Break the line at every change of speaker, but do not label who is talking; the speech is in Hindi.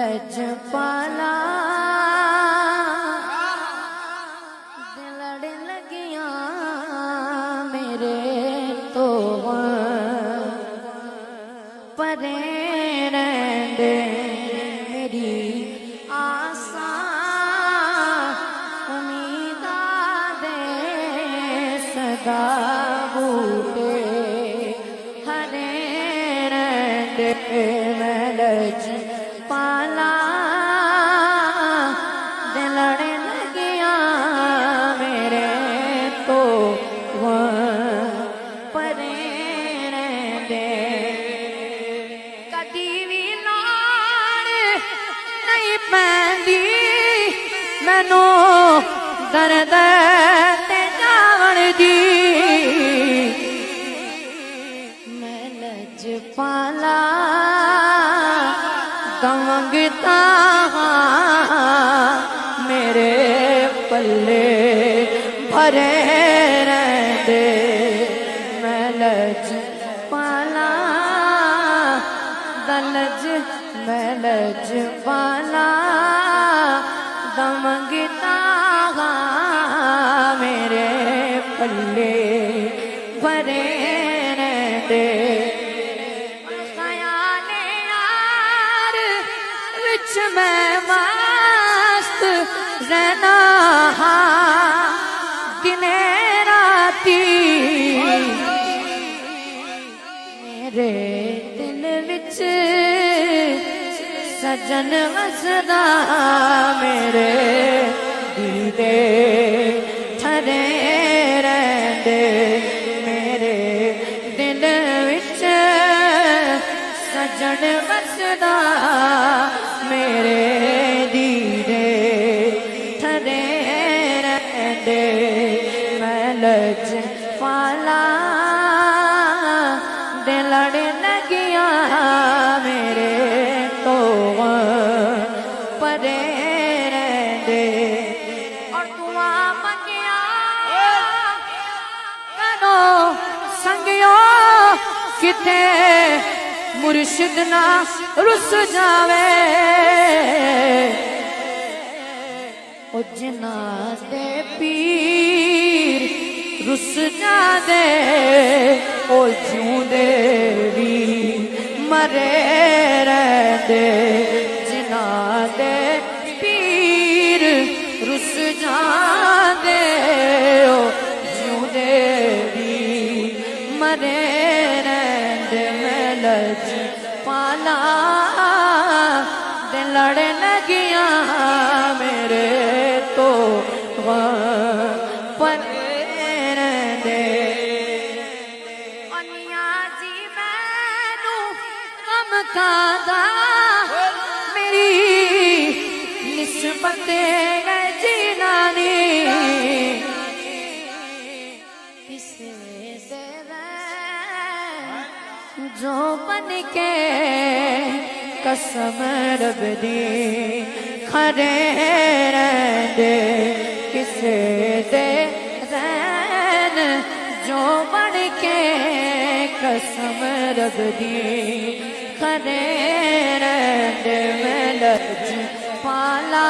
लजपाला दिलड़ लगिया मेरे तो परे रहंदे मेरी आसा उम्मीदा दे सदा बूटे हरे रहंदे मैं लजपाला दिलड़ लगिया मेरे तो परे रहंदे कदी भी लाड़ नहीं पैंदी मैनू दर्द ते जावण दी मैं लजपाला मंगता मेरे पल्ले भरे रहंदे मैं लजपाला दलज मैं लजपाला मंगता मेरे पल्ले भरे रहंदे मैं मस्त रहना दिने राती मेरे दिल विच सजन वसदा मेरे दीदे ठरे रहंदे मेरे दिल विच सजन वसदा मेरे दीदे ठरे रहंदे मैं लजपाला दिलड़ लगिया मेरे तो परे रहंदे और दुआ मंगिया करो संगियो किथे मुर्शिद ना रुस जावे ओ जिन्ना दे पीर रुस जादे ओ जिउंदे भी मरे रहंदे जिन्ना दे पीर रुस जादे ओ जिउंदे भी मरे रहंदे मैं लजपाला दिलड़ लगिया मेरे तो परे रहंदे अनिया जी मैनू कम कादा मेरी निस्बत जीनानी किसे जो बन के कसम रब दी खरे रहंदे किसे दे रैन जो बन के कसम रब दी खरे रहंदे मैं लजपाला